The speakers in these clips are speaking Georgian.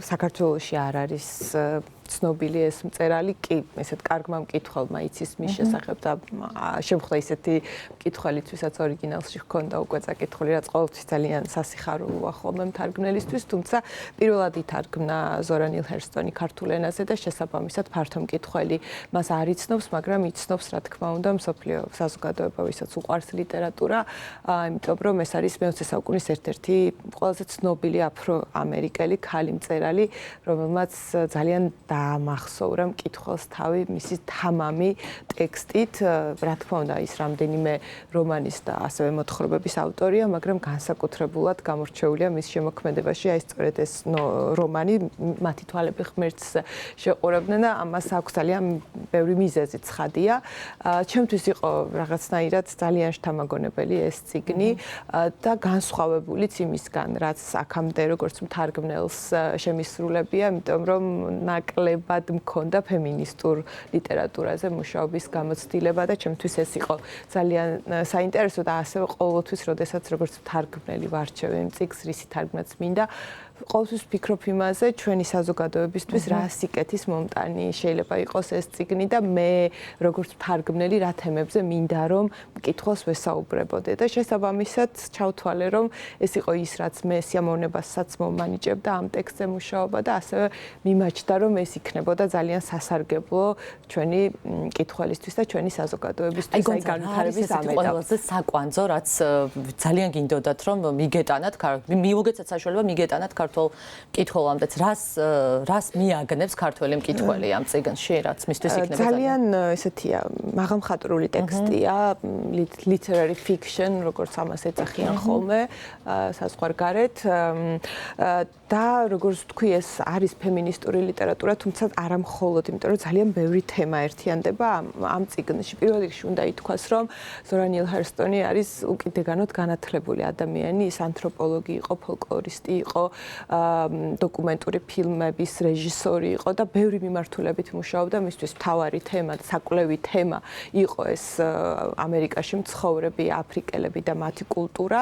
საქართველოში არ არის ცნობილი ეს მწერალი კი ესეთ კარგმა მკითხველმა იცის მის შესახებ და შემხვდა ისეთი მკითხველიც ვისაც ორიგინალში ჰქონდა უკვე წაკითხული რაც ყოველთვის ძალიან სასიხარულოა ხოლმე მთარგმნელისთვის თუმცა პირველად ითარგმნა ზორა ნილ ჰერსტონი ქართულ ენაზე და შესაბამისად ფართო მკითხველი მას არ იცნობს მაგრამ იცნობს რა თქმა უნდა მსოფლიო საზოგადოება ვისაც უყვარს ლიტერატურა იმიტომ რომ ეს არის მე-20 საუკუნის ერთ-ერთი ყველაზე ცნობილი აფრო-ამერიკელი ქალი მწერალი რომელმაც ძალიან დამახსოვრა მკითხველს თავი მისი თამამი ტექსტით, რა თქმა უნდა, ის რამდენიმე რომანის და ასევე მოთხრობების ავტორია, მაგრამ განსაკუთრებულად გამორჩეულია მის შემოქმედებაში, აი სწორედ ეს რომანი მათი თვალები ღმერთს შეყურებდნენ და ამას აქვს ძალიან ბევრი მიზეზი ცხადია. ჩემთვის იყო რაღაცნაირად ძალიან შთამაგონებელი ეს წიგნი და განსხვავებულიც იმისგან, რაც აქამდე როგორც მთარგმნელს შემისრულებია, იმიტომ რომ ნაკლებად მქონდა ფემინისტურ ლიტერატურაზე მუშაობის გამოცდილება და ჩემთვის ეს იყო ძალიან საინტერესო და ასევე ყოველთვის, როდესაც როგორც მთარგმნელი ვარჩევ იმ წიგნს, რისი თარგმნაც მინდა, ყოველთვის ვფიქრობ იმაზე, ჩვენი საზოგადოებისთვის რა სიკეთის მომტანი შეიძლება იყოს ეს წიგნი და მე როგორც მთარგმნელი რა თემებზე მინდა რომ მკითხველს ვესაუბრებოდე და შესაბამისად ჩავთვალე რომ ეს იყო ის რაც მე სიამოვნებასაც მომანიჭებდა ამ ტექსტზე მუშაობა და ასევე მიმაჩნდა რომ ეს იქნებოდა ძალიან სასარგებლო ჩვენი მკითხველისთვის და ჩვენი საზოგადოებისთვის აი განვითარების ამ ეტაპზე. ყველაზე საკვანძო რაც ძალიან გინდოდათ რომ მიგეტანათ მიუგეცეთ საშუალება მიგეტანათ ქართულ მკითხველამდეც რას მიაგნებს ქართველი მკითხველი ამ წიგნში რაც მისთვის იქნება ძალიან ესეთია მაღალმხატვრული ტექსტია literary fiction როგორც ამას ეძახიან ხოლმე საზღვარგარეთ და როგორც თქვი ეს არის ფემინისტური ლიტერატურა თუმცა არა მხოლოდ იმიტომ რომ ძალიან ბევრი თემა ერთიანდება ამ წიგნში პირველ რიგში უნდა ითქვას რომ ზორა ნილ ჰერსტონი არის უკიდეგანოდ განათლებული ადამიანი ის ანთროპოლოგი იყო ფოლკლორისტი იყო დოკუმენტური ფილმების რეჟისორი იყო და ბევრი მიმართულებით მუშაობდა მისთვის მთავარი თემა საკვლევი თემა იყო ეს ამერიკაში მცხოვრები აფრიკელები და მათი კულტურა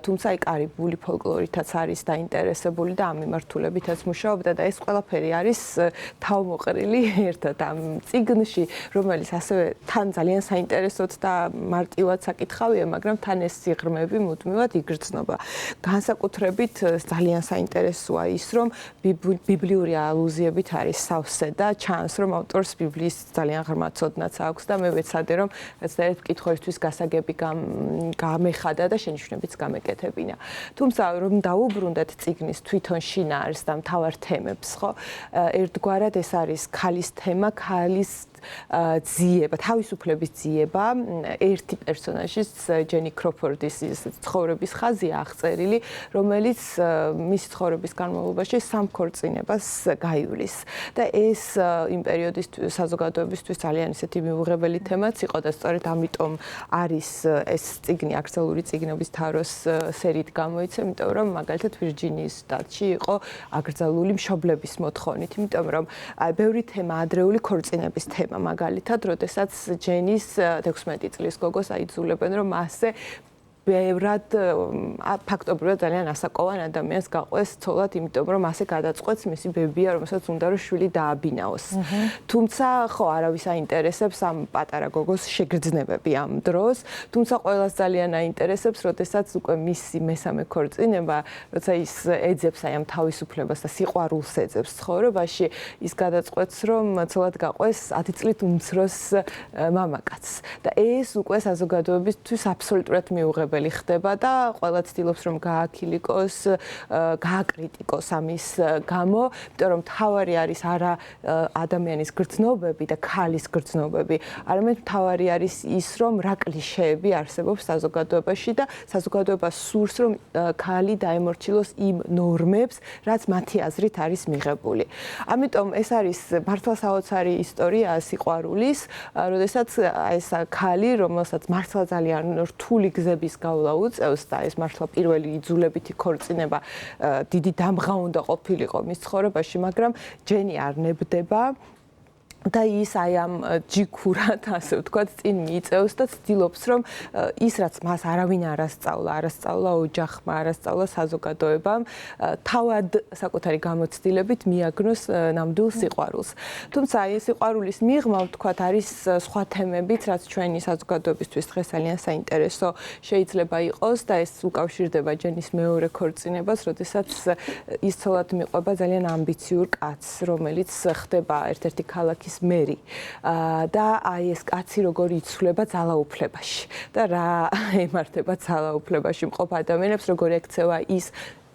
თუმცა აი კარიბული ფოლკლორითაც არის დაინტერესებული და ამ მიმართულებითაც მუშაობდა და ეს ყველაფერი არის თავმოყრილი ერთად ამ წიგნში რომელიც ასევე თან ძალიან საინტერესოდ და მარტივად საკითხავია მაგრამ თან ეს სიღრმეები მუდმივად იგრძნობა განსაკუთრებით ძალიან საინტერესოა ის რომ ბიბლიური ალუზიებით არის სავსე და ჩანს რომ ავტორს ბიბლიის ძალიან ღრმა ცოდნაც აქვს და მე ვეცადე რომ ერთად მკითხველისთვის გასაგები გამეხადა და შენიშვნებიც გამეკეთებინა. თუმცა რომ დაუბრუნდეთ წიგნის თვითონ შინაარსს და მთავარ თემებს, ხო? ერთგვარად ეს არის ქალის თემა, ქალის ძიება, თავისუფლების ძიება, ერთი პერსონაჟის ჯენი კროფორდის ცხოვრების ხაზია აღწერილი, რომელიც მის ცხოვრების განმავლობაში სამ ქორწინებას გაივლის. და ეს იმ პერიოდის საზოგადოებისთვის ძალიან ისეთი მიუღებელი თემაც იყო და სწორედ ამიტომ არის ეს წიგნი აკრძალული წიგნების თაროს სერიით გამოიცა, იმიტომ რომ მაგალითად ვირჯინიის შტატში იყო აკრძალული მშობლების მოთხოვნით, იმიტომ რომ ბევრი თემა ადრეული ქორწინების თემა მაგალითად, როდესაც ჯენის 16 წლის გოგოს აიძულებენ, რომ მასზე ბევრად ფაქტობრივად ძალიან ასაკოვან ადამიანს გაყვეს ცოლად, იმიტომ რომ ასე გადაწყვეტს მისი ბებია, რომელსაც უნდა რომ შვილი დააბინაოს. თუმცა ხო არავის აინტერესებს ამ პატარა გოგოს შეგრძნებები ამ დროს, თუმცა ყველას ძალიან აინტერესებს, როდესაც უკვე მისი მესამე ქორწინება, როცა ის ეძებს აი ამ თავისუფლებას და სიყვარულს ეძებს ცხოვრებაში, ის გადაწყვეტს რომ ცოლად გაყვეს 10 წლით უმცროს მამაკაცს. და ეს უკვე საზოგადოებისთვის აბსოლუტურად მიუღებელი ხდება და ყველა ცდილობს რომ გააქილიკოს, გააკრიტიკოს ამის გამო, იმიტომ რომ თავარი არის არა ადამიანის გრძნობები და ქალის გრძნობები, არამედ თავარი არის ის რომ რა კლიშეები არსებობს საზოგადოებაში და საზოგადოება სურს რომ ქალი დაემორჩილოს იმ ნორმებს, რაც მათი აზრით არის მიღებული. ამიტომ ეს არის მართლა საოცარი ისტორია სიყვარულის, როდესაც ეს ქალი, რომელსაც მართლა ძალიან რთული გზების გავლა უწევს და ეს მართლა პირველი იძულებითი ქორწინება დიდი დამღა უნდა ყოფილიყო მის ცხოვრებაში, მაგრამ ჯენი არ ნებდება და ის აი ამ ჯიქურად ასე ვთქვათ წინ მიიწევს და ცდილობს რომ ის რაც მას არავინ არასწავლა ოჯახმა, არასწავლა საზოგადოებამ თავად საკუთარი გამოცდილებით მიაგნოს ნამდვილ სიყვარულს. თუმცა აი სიყვარულის მიღმა ვთქვათ არის სხვა თემებიც, რაც ჩვენი საზოგადოებისთვის დღეს ძალიან საინტერესო შეიძლება იყოს და ეს უკავშირდება ჯენის მეორე ქორწინებას, როდესაც ის ცოლად მიყვება ძალიან ამბიციურ კაცს, რომელიც ხდება ერთ-ერთი ქალაქის მერი და აი ეს კაცი როგორ იცვლება ძალაუფლებაში და რა ემართება ძალაუფლებაში მყოფ ადამიანებს, როგორ ექცევა ის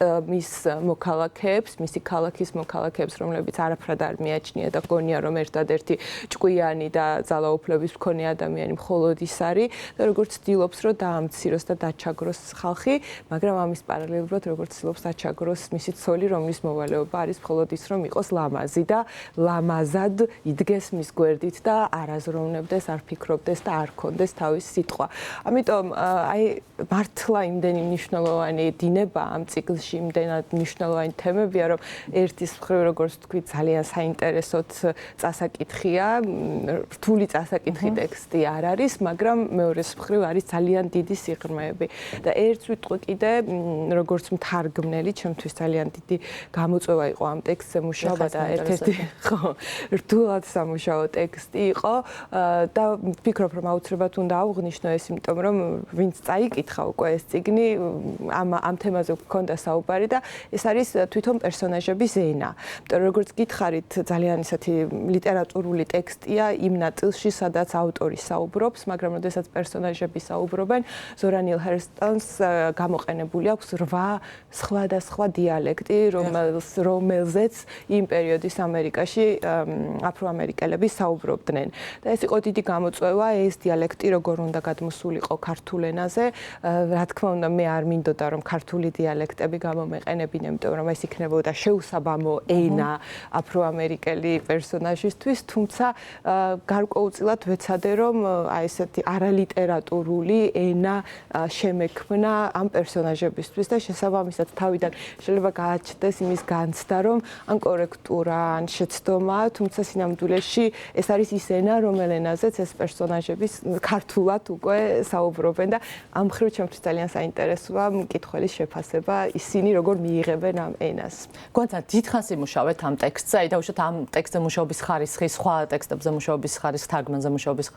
მის მოქალაქეებს, მისი ქალაქის მოქალაქეებს, რომლებიც არაფრად არ მიაჩნია და გონია რომ ერთადერთი ჭკვიანი და ძალაუფლების მქონე ადამიანი მხოლოდ ის არის და როგორც ცდილობს რომ დაამციროს და დაჩაგროს ხალხი, მაგრამ ამის პარალელურად როგორც ცდილობს დაჩაგროს მისი ცოლი, რომლის მოვალეობა არის მხოლოდ ის რომ იყოს ლამაზი და ლამაზად იდგეს მის გვერდით და არ აზროვნებდეს, არ ფიქრობდეს და არ ქონდეს თავის სიტყვა. ამიტომ აი მართლა იმდენი მნიშვნელოვანი დინება ამ ციკლში იმდენად მნიშვნელოვანი თემებია, რომ ერთის მხრივ როგორც თქვი ძალიან საინტერესოდ წასაკითხია, რთული წასაკითხი ტექსტი არ არის, მაგრამ მეორეს მხრივ არის ძალიან დიდი სიღრმეები. და ერთ ვიტყვი კიდე, როგორც მთარგმნელი, ჩემთვის ძალიან დიდი გამოწვევა იყო ამ ტექსტზე მუშაობა და ერთ-ერთი რთულად სამუშაო ტექსტი იყო და ვფიქრობ, რომ აუცილებლად უნდა აღვნიშნო ეს, იმიტომ რომ ვინც წაიკითხა უკვე ეს წიგნი, ამ თემაზე გქონდა საუბარი და ეს არის თვითონ პერსონაჟების ენა. იმიტომ რომ როგორც გითხარით, ძალიან ისეთი ლიტერატურული ტექსტია იმ ნაწილში, სადაც ავტორი საუბრობს, მაგრამ როდესაც პერსონაჟები საუბრობენ, ზორა ნილ ჰერსტონს გამოყენებული აქვს 8 სხვადასხვა დიალექტი, რომელზეც იმ პერიოდის ამერიკაში აფროამერიკელები საუბრობდნენ. და ეს იყო დიდი გამოწვევა, ეს დიალექტი როგორ უნდა გადმოსულიყო ქართულ ენაზე. რა თქმა უნდა, მე არ მინდოდა რომ ქართული დიალექტები გამომეყენებინა, იმიტომ რომ ეს იქნებოდა შეუსაბამო ენა აფროამერიკელი პერსონაჟისთვის, თუმცა გარკვეულწილად ვეცადე რომ აი ესეთი არალიტერატურული ენა შემექმნა ამ პერსონაჟებისთვის და შესაბამისად თავიდან შეიძლება გააჩნდეს იმის განცდა, რომ ან კორექტურა, ან შეცდომა, თუმცა სინამდვილეში ეს არის ის ენა, რომელ ენაზეც ეს პერსონაჟები ქართულად უკვე საუბრობენ და ამ მხრივ ჩემთვის ძალიან საინტერესოა მკითხველის შეფასება, ისინი როგორ მიიღებენ ამ ენას. გონცა დიდხანს იმუშავეთ ამ ტექსტზე, აი დაუშვათ ამ ტექსტზე მუშაობის ხარისხი, სხვა ტექსტებზე მუშაობის ხარისხი, თარგმანზე მუშაობის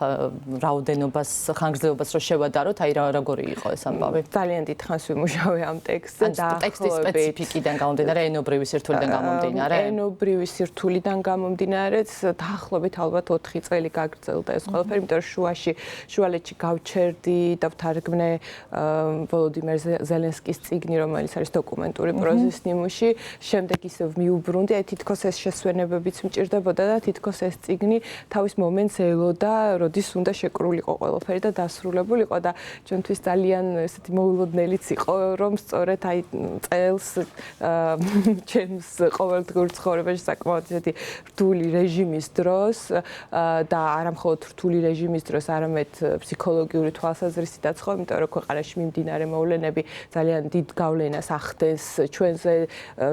რაოდენობას, ხანგრძლივობას რო შევადაროთ, აი როგორი იყო ეს ამბავი? ძალიან დიდხანს ვიმუშავე ამ ტექსტზე და ტექსტის სპეციფიკიდან გამომდინარე, ენობრივი სირთულიდან გამომდინარე. ენობრივი სირთულიდან გამომდინარეც დაახლოებით ალბათ 4 წელი გაგრძელდა ეს ყველაფერი, იმიტომ რომ შუალედში გავჩერდი და ვთარგმნე ვოლოდიმერ ზელენსკის წიგნი, რომელიც არის დოკუმენტური პროზის ნიმუში, შემდეგ ისევ მიუბრუნდი, აი თითქოს ეს შესვენებებიც მჭირდებოდა და თითქოს ეს წიგნი თავის მომენტს ელოდა, როდის უნდა შეკრულიყო ყველაფერი და დასრულებულიყო და ჩვენთვის ძალიან ესეთი მოულოდნელიც იყო, რომ სწორედ აი წელს ჩემს ყოველდღიურ ცხოვრებაში საკმაოდ ესეთი რთული რეჟიმის დროს და არა მხოლოდ რთული რეჟიმის დროს, არამედ ფსიქოლოგიური თვალსაზრისითაც ხო, იმიტომ რომ ქვეყანაში მიმდინარე მოვლენები ძალიან დიდ გავლენას ახდენს ჩვენზე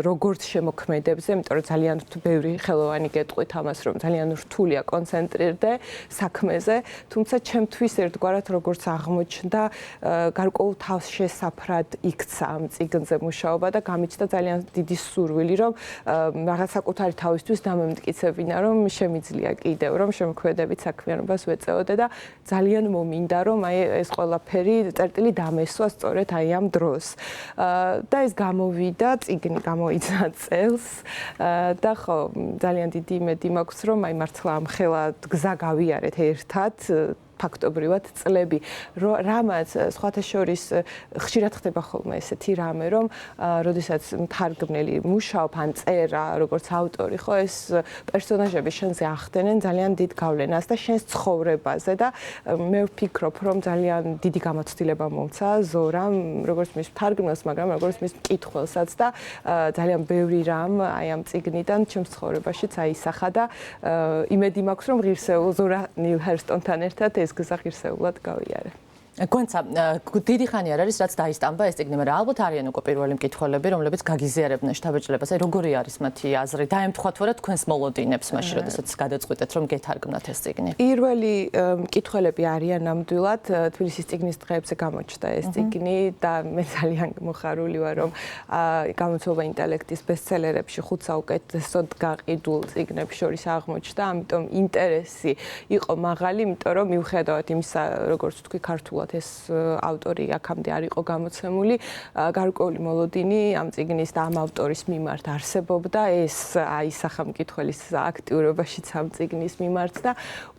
როგორც შემოქმედებზე, იმიტომ რომ ძალიან ბევრი ხელოვანი გეტყვით ამას, რომ ძალიან რთულია კონცენტრირდე საქმეზე, თუმცა ჩემთვის ერთგვარად როგორც აღმოჩნდა, გარკვეულ თავს შესაფრად იქცა ამ წიგნზე მუშაობა და გამიჩნდა ძალიან დიდი სურვილი, რომ რაღაც საკუთარი თავისთვის დამემტკიცებინა, რომ შემიძლია კიდევ რომ შემოქმედებით საქმიანობას ვეწეოდე და ძალიან მომინდა, რომ აი ეს ყველაფერი წერტილი დამესვა სწორედ აი ამ დროს. და ეს გამოვიდა, წიგნი გამოიცა წელს და ხო, ძალიან დიდი იმედი მაქვს, რომ აი მართლა ამ ხელა გზა გავიარეთ ერთად. ფაქტობრივად წლები, რამაც სხვათა შორის ხშირად ხდება ხოლმე ესეთი რამე, რომ როდესაც მთარგმნელი მუშაობ ან წერა, როგორც ავტორი, ხო, ეს პერსონაჟები შენზე ახდენენ ძალიან დიდ გავლენას და შენს ცხოვრებაზე და მე ვფიქრობ, რომ ძალიან დიდი გამოცდილება მომცა ზორამ, როგორც მის მთარგმნელს, მაგრამ როგორც მის მკითხველსაც და ძალიან ბევრი რამ აი ამ წიგნიდან ჩემს ცხოვრებაშიც აისახა და იმედი მაქვს, რომ ღირსეულ ზორა ნილ ჰერსტონთან ერთად ეს გზა ღირსეულად გავიარე. გვანცა დიდი ხანი არ არის რაც დაისტამბა ეს წიგნი, მაგრამ ალბათ არიან უკვე პირველი მკითხველები, რომლებიც გაგიზიარებდნენ შთაბეჭდილებას. აი როგორი არის მათი აზრი? დაემთხვა თუ არა თქვენს მოლოდინებს მაშინ, როდესაც გადაწყვიტეთ რომ გეთარგმნათ ეს წიგნი? პირველი მკითხველები არიან ნამდვილად თბილისის წიგნის დღეებზე გამოჩნდა ეს წიგნი და მე ძალიან მოხარული ვარ რომ გამოცდილება ინტელექტის ბესტსელერებში 5 საუკეთესოდ გაყიდულ წიგნებს შორის აღმოჩნდა, ამიტომ ინტერესი იყო მაღალი, იმიტომ რომ მიუხედავად იმისა, როგორც თქვი, ქართულად ეს ავტორი აქამდე არ იყო გამოცემული, გარკვეული მოლოდინი ამ წიგნის და ამ ავტორის მიმართ არსებობდა, ეს აისახა მკითხველის აქტიურობაშიც ამ წიგნის მიმართ და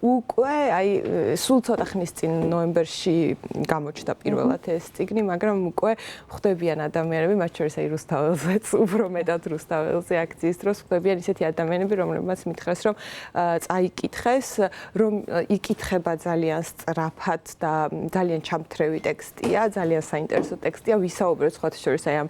უკვე აი სულ ცოტა ხნის წინ ნოემბერში გამოჩნდა პირველად ეს წიგნი, მაგრამ უკვე ხვდებიან ადამიანები, მათ შორის აი რუსთაველზეც, უფრო მეტად რუსთაველზე აქციის დროს ხვდებიან ისეთი ადამიანები, რომლებმაც მითხრეს, რომ წაიკითხეს, რომ იკითხება ძალიან სწრაფად და ძალიან ჩამთრევი ტექსტია, ძალიან საინტერესო ტექსტია, ვისაუბროთ სხვათა შორის აი ამ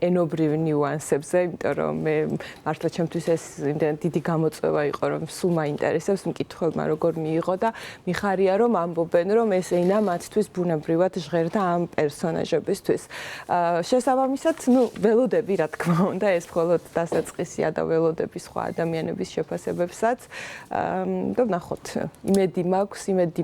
ენობრივ ნიუანსებზე, იმიტომ რომ მე მართლა ჩემთვის ეს იმდენ დიდი გამოწვევა იყო, რომ სულ მაინტერესებს მკითხველმა როგორ მიიღო და მიხარია რომ ამბობენ, რომ ეს ენა მათთვის ბუნებრივად ჟღერდა ამ პერსონაჟებისთვის. შესაბამისად, ველოდები, რა თქმა უნდა, ეს მხოლოდ დასაწყისია და ველოდები სხვა ადამიანების შეფასებებსაც. და ვნახოთ, იმედი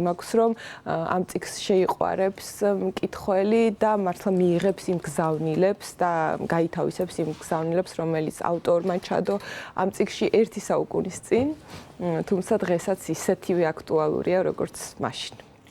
მაქვს, რომ ამ წიგნს შეიყვარებს მკითხველი და მართლა მიიღებს იმ გზავნილებს და გაითავისებს იმ გზავნილებს, რომელიც ავტორმა ჩადო ამ წიგნში 1 საუკუნის წინ, თუმცა დღესაც ისეთივე აქტუალურია, როგორც მაშინ.